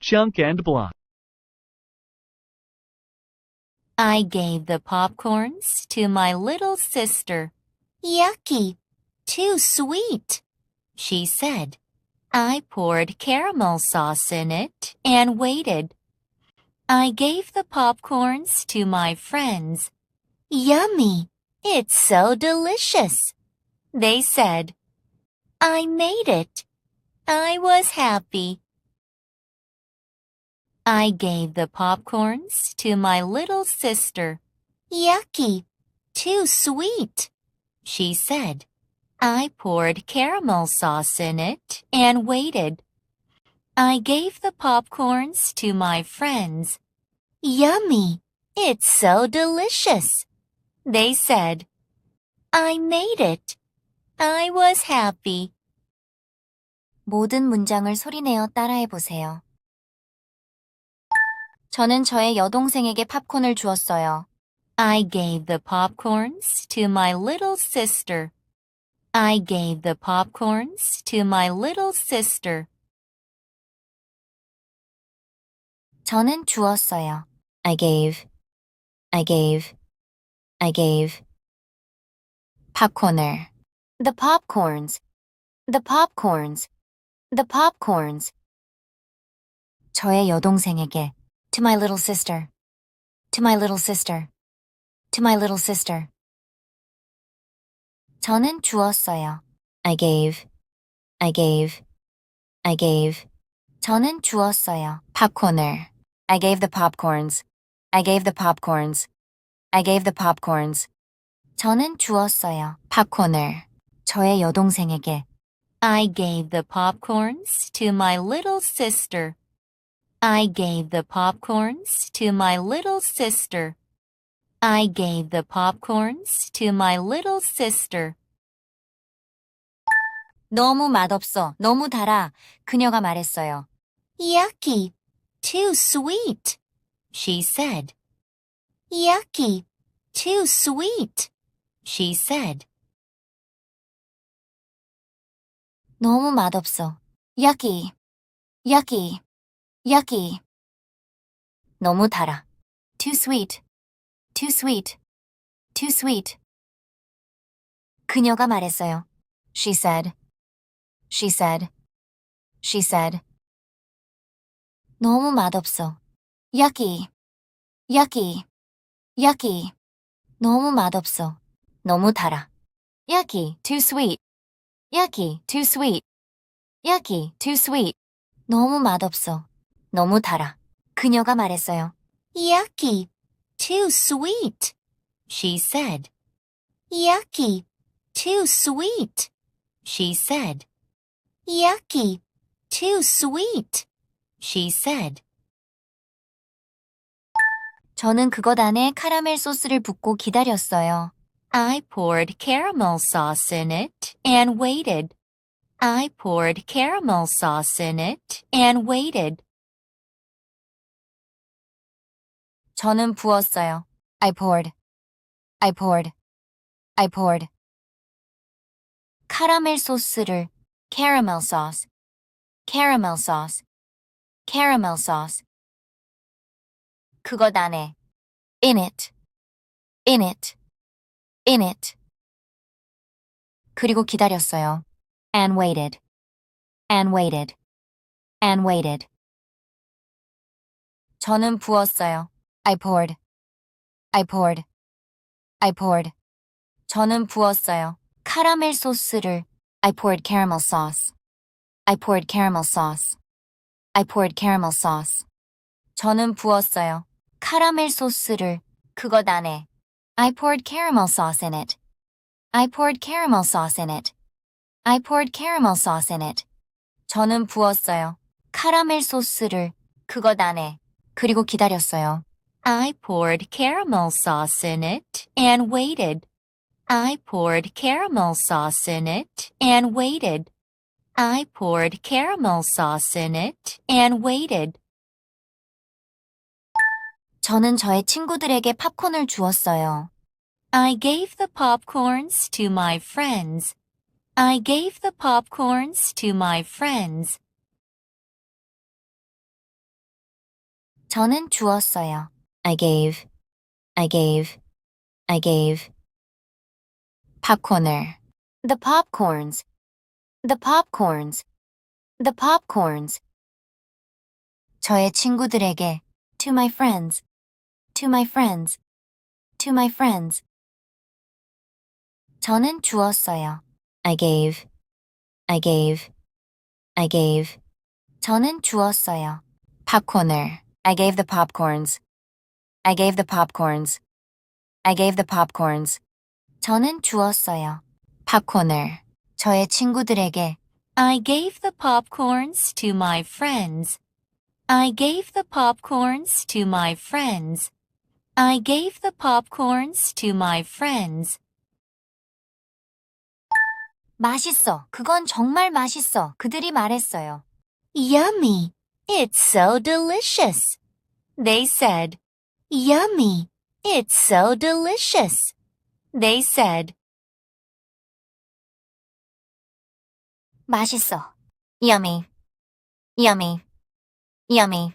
Chunk and Block. I gave the popcorns to my little sister. Yucky! Too sweet, she said. I poured caramel sauce in it and waited. I gave the popcorns to my friends. Yummy! It's so delicious, they said. I made it. I was happy. I gave the popcorns to my little sister. Yucky! Too sweet, she said. I poured caramel sauce in it and waited. I gave the popcorns to my friends. Yummy! It's so delicious, they said. I made it. I was happy. 모든 문장을 소리내어 따라해보세요. 저는 저의 여동생에게 팝콘을 주었어요. I gave the popcorns to my little sister. I gave the popcorns to my little sister. 저는 주었어요. I gave. 팝콘을. The popcorns. 저의 여동생에게. To my little sister. 저는 주었어요. I gave. 저는 주었어요. 팝콘을. I gave the popcorns. 저는 주었어요. 팝콘을. 저의 여동생에게. I gave the popcorns to my little sister. I gave the popcorns to my little sister. I gave the popcorns to my little sister. 너무 맛없어. 너무 달아. 그녀가 말했어요. Yucky. Too sweet, she said. Yucky. Too sweet, she said. 너무 맛없어. Yucky. 너무 달아. Too sweet. 그녀가 말했어요. She said. 너무 맛없어. Yucky. 너무 맛없어. 너무 달아. Yucky, too sweet. 너무 맛없어. 너무 달아. 그녀가 말했어요. Yucky, too sweet, she said. Yucky, too sweet, she said. Yucky, too sweet, she said. 저는 그것 안에 카라멜 소스를 붓고 기다렸어요. I poured caramel sauce in it and waited. I poured caramel sauce in it and waited. 저는 부었어요. I poured. 카라멜 소스를 caramel sauce. 그것 안에 in it. 그리고 기다렸어요. And waited. 저는 부었어요. I poured. 저는 부었어요. 카라멜 소스를 I poured caramel sauce. 저는 부었어요. 카라멜 소스를 그것 안에 I poured caramel sauce in it. 저는 부었어요. 카라멜 소스를 그것 안에 그리고 기다렸어요. I poured caramel sauce in it and waited. I poured caramel sauce in it and waited. I poured caramel sauce in it and waited. 저는 저의 친구들에게 팝콘을 주었어요. I gave the popcorns to my friends. I gave the popcorns to my friends. 저는 주었어요. I gave, I gave, I gave. popcorner. The popcorns, the popcorns, the popcorns. 저의 친구들에게, to my friends, to my friends, to my friends. 저는 주었어요. I gave, I gave, I gave. 저는 주었어요. popcorner. I gave the popcorns. I gave the popcorns. I gave the popcorns. 저는 주었어요. popcorner. 저의 친구들에게 I gave the popcorns to my friends. I gave the popcorns to my friends. I gave the popcorns to my friends. 맛있어. 그건 정말 맛있어. 그들이 말했어요. Yummy. It's so delicious. They said. Yummy. It's so delicious. They said. 맛있어. Yummy. Yummy. Yummy.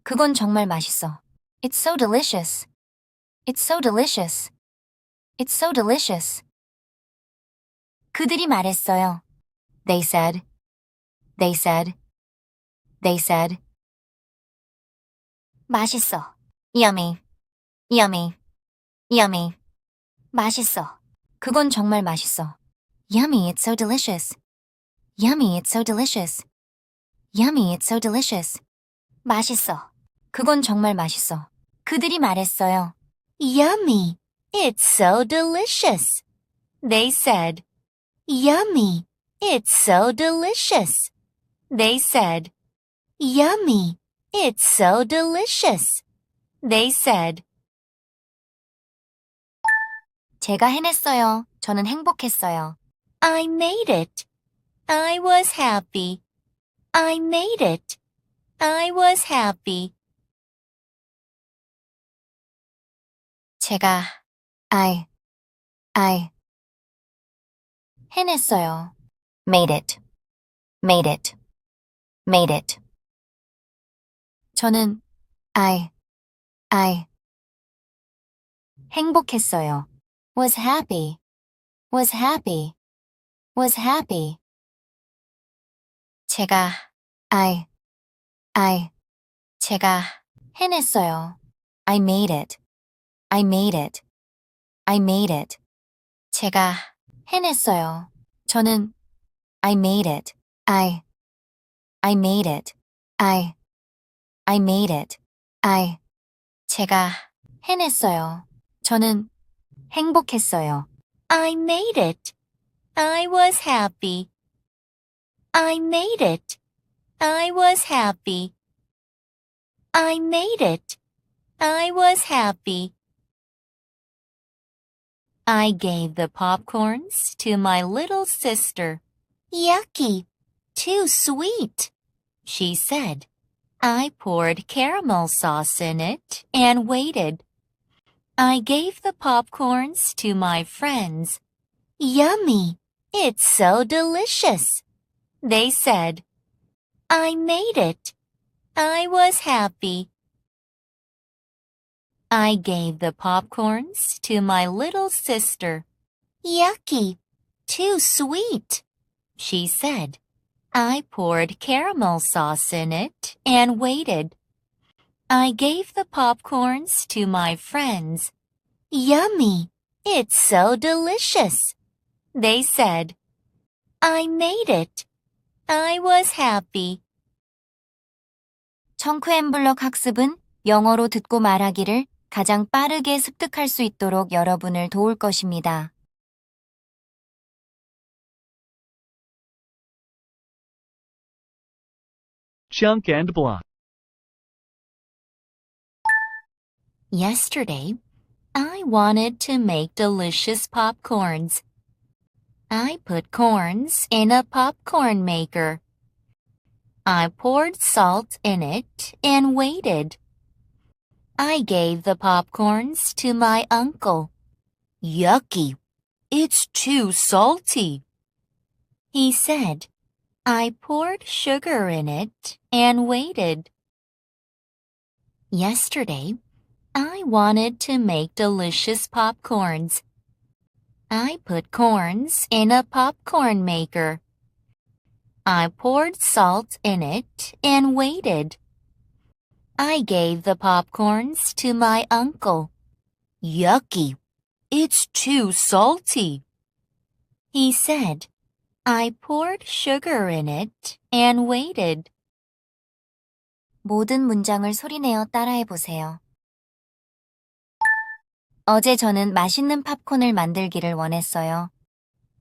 그건 정말 맛있어. It's so delicious. It's so delicious. It's so delicious. 그들이 말했어요. They said. They said. They said. 맛있어. Yummy. Yummy. Yummy. 맛있어. 그건 정말 맛있어. Yummy, it's so delicious. Yummy, it's so delicious. Yummy, it's so delicious. 맛있어. 그건 정말 맛있어. 그들이 말했어요. Yummy, it's so delicious. They said. Yummy, it's so delicious. They said. Yummy, it's so delicious. They said. 제가 해냈어요. 저는 행복했어요. I made it. I was happy. I made it. I was happy. 제가 I 해냈어요. Made it. Made it. Made it. 저는 I 행복했어요. Was happy. Was happy. Was happy. 제가 I 제가 해냈어요. I made it. I made it. I made it. 제가 해냈어요. 저는 I made it. I made it. I made it. 제가 해냈어요. 저는 행복했어요. I made it. I was happy. I made it. I was happy. I made it. I was happy. I gave the popcorns to my little sister. Yucky. Too sweet, she said. I poured caramel sauce in it and waited. I gave the popcorns to my friends. Yummy! It's so delicious, they said. I made it. I was happy. I gave the popcorns to my little sister. Yucky! Too sweet, she said. I poured caramel sauce in it and waited. I gave the popcorns to my friends. Yummy! It's so delicious, they said. I made it. I was happy. 청크 엠블럭 학습은 영어로 듣고 말하기를 가장 빠르게 습득할 수 있도록 여러분을 도울 것입니다. Chunk and block. Yesterday, I wanted to make delicious popcorns. I put corns in a popcorn maker. I poured salt in it and waited. I gave the popcorns to my uncle. Yucky! It's too salty, he said. I poured sugar in it and waited. Yesterday, I wanted to make delicious popcorns. I put corns in a popcorn maker. I poured salt in it and waited. I gave the popcorns to my uncle. Yucky! It's too salty, he said. I poured sugar in it and waited. 모든 문장을 소리내어 따라해 보세요. 어제 저는 맛있는 팝콘을 만들기를 원했어요.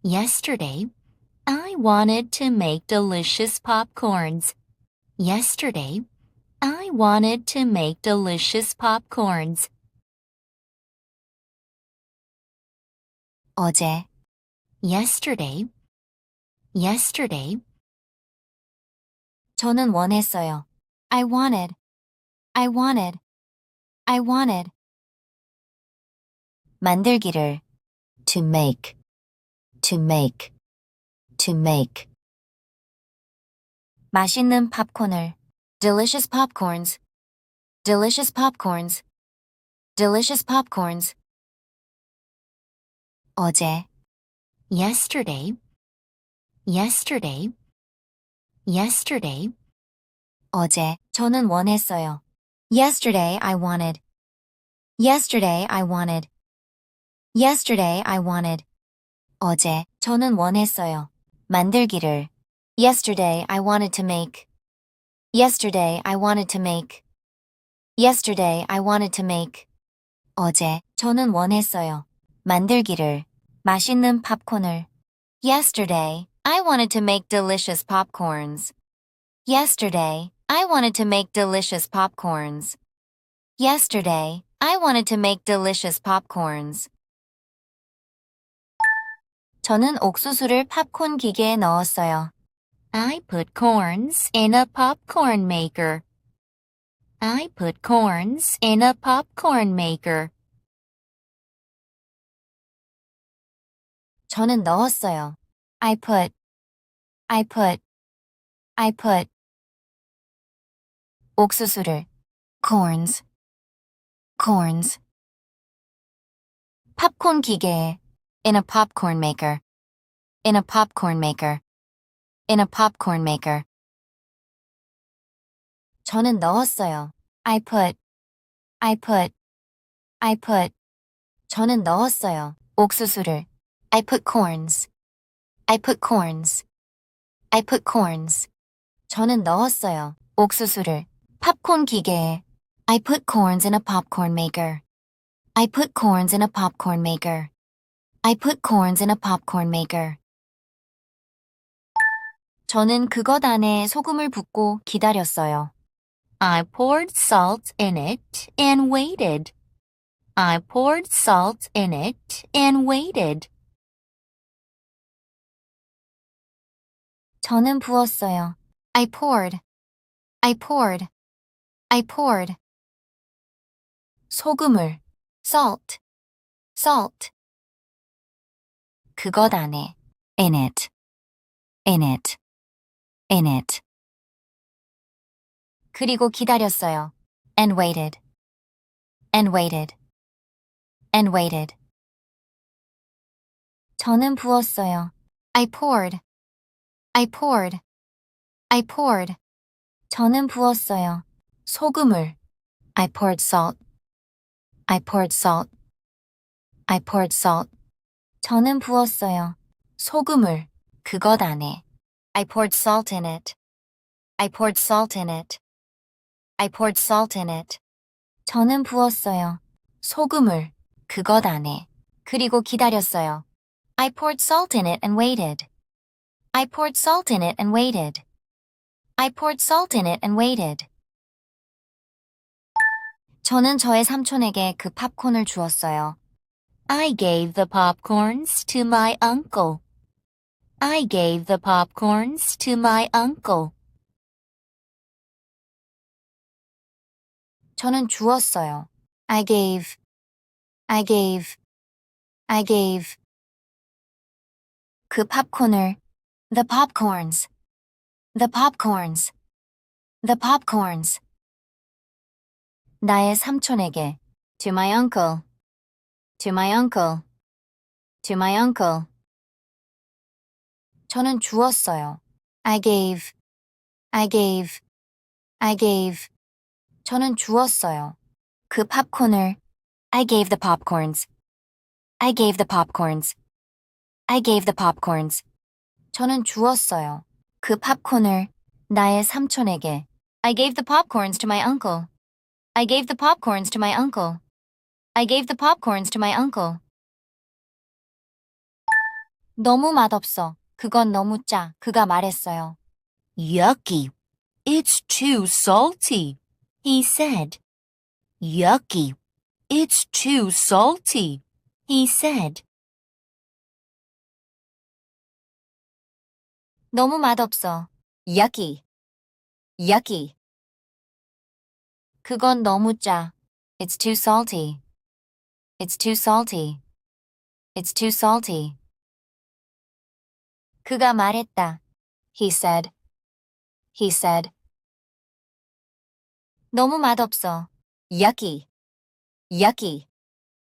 Yesterday, I wanted to make delicious popcorns. Yesterday, I wanted to make delicious popcorns. 어제 yesterday, yesterday. 저는 원했어요. I wanted, I wanted, I wanted. 만들기를 to make, to make, to make. 맛있는 팝콘을 delicious popcorns, delicious popcorns, delicious popcorns. 어제 yesterday, yesterday, yesterday. 어제 저는 원했어요. Yesterday I wanted. Yesterday I wanted. Yesterday I wanted. 어제 저는 원했어요. 만들기를 Yesterday I wanted to make. Yesterday I wanted to make. Yesterday I wanted to make. 어제 저는 원했어요. 만들기를 맛있는 팝콘을 Yesterday I wanted to make delicious popcorns. Yesterday I wanted to make delicious popcorns. Yesterday I wanted to make delicious popcorns. 저는 옥수수를 팝콘 기계에 넣었어요. I put corns in a popcorn maker. I put corns in a popcorn maker. 저는 넣었어요. I put, I put, I put. 옥수수를 corns, corns. 팝콘 기계에 in a popcorn maker, in a popcorn maker, in a popcorn maker. 저는 넣었어요. I put, I put, I put. 저는 넣었어요. 옥수수를 I put corns, I put corns, I put corns. 저는 넣었어요. 옥수수를 팝콘 기계에 I put corns in a popcorn maker. I put corns in a popcorn maker. I put corns in a popcorn maker. 저는 그것 안에 소금을 붓고 기다렸어요. I poured salt in it and waited. I poured salt in it and waited. 저는 부었어요. I poured. I poured. I poured. 소금을 salt. salt. 그것 안에 in it. in it. in it. 그리고 기다렸어요. and waited. and waited. and waited. 저는 부었어요. I poured. I poured. I poured. 저는 부었어요. 소금을 I poured salt. I poured salt. I poured salt. 저는 부었어요. 소금을 그것 안에 I poured salt in it. I poured salt in it. I poured salt in it. 저는 부었어요. 소금을 그것 안에 그리고 기다렸어요. I poured salt in it and waited. I poured salt in it and waited. I poured salt in it and waited. 저는 저의 삼촌에게 그 팝콘을 주었어요. I gave the popcorns to my uncle. I gave the popcorns to my uncle. 저는 주었어요. I gave. I gave. I gave. 그 팝콘을 the popcorns. The popcorns. The popcorns. 나의 삼촌에게. To my uncle. To my uncle. To my uncle. 저는 주었어요. I gave. I gave. I gave. 저는 주었어요. 그 팝콘을. I gave the popcorns. I gave the popcorns. I gave the popcorns. 저는 주었어요. 그 팝콘을 나의 삼촌에게. I gave the popcorns to my uncle. I gave the popcorns to my uncle. I gave the popcorns to my uncle. 너무 맛없어. 그건 너무 짜. 그가 말했어요. Yucky. It's too salty. He said. Yucky. It's too salty. He said. 너무 맛없어. Yucky. Yucky. 그건 너무 짜. It's too salty. It's too salty. It's too salty. 그가 말했다. He said. He said. 너무 맛없어. Yucky. Yucky.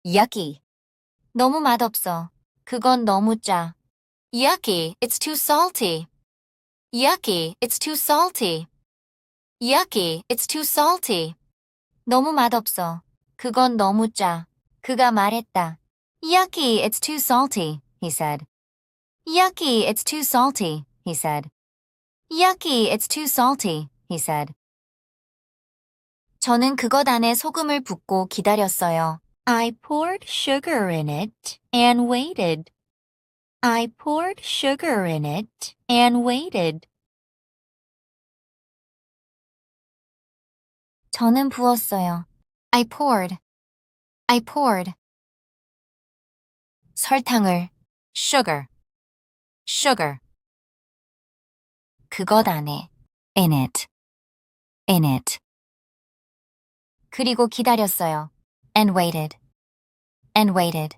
Yucky. 너무 맛없어. 그건 너무 짜. Yucky, it's too salty. Yucky, it's too salty. Yucky, it's too salty. 너무 맛없어. 그건 너무 짜. 그가 말했다. Yucky, it's too salty, he said. Yucky, it's too salty, he said. Yucky, it's too salty, he said. 저는 그것 안에 소금을 붓고 기다렸어요. I poured sugar in it and waited. I poured sugar in it and waited. 저는 부었어요. I poured. I poured. 설탕을. Sugar. Sugar. 그것 안에. In it. In it. 그리고 기다렸어요. And waited. And waited.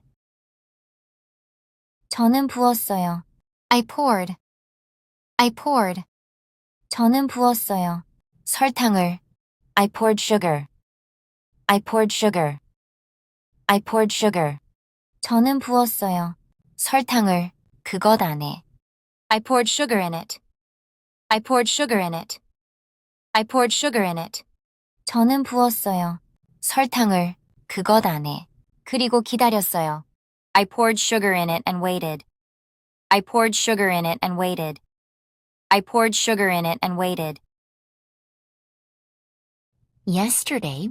저는 부었어요. I poured. I poured. 저는 부었어요. 설탕을. I poured sugar. I poured sugar. I poured sugar. 저는 부었어요. 설탕을. 그것 안에. I poured sugar in it. I poured sugar in it. I poured sugar in it. 저는 부었어요. 설탕을. 그것 안에. 그리고 기다렸어요. I poured sugar in it and waited. I poured sugar in it and waited. I poured sugar in it and waited. Yesterday,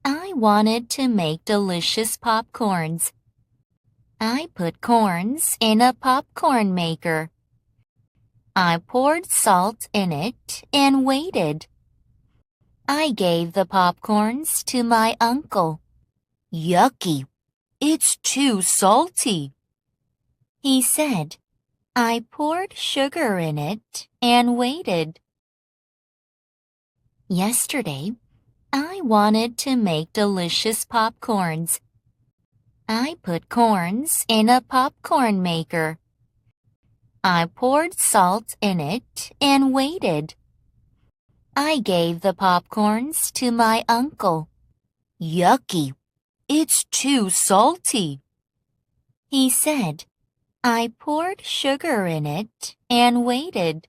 I wanted to make delicious popcorns. I put corns in a popcorn maker. I poured salt in it and waited. I gave the popcorns to my uncle. Yucky. It's too salty. He said. I poured sugar in it and waited. Yesterday, I wanted to make delicious popcorns. I put corns in a popcorn maker. I poured salt in it and waited. I gave the popcorns to my uncle. Yucky. It's too salty. He said. I poured sugar in it and waited.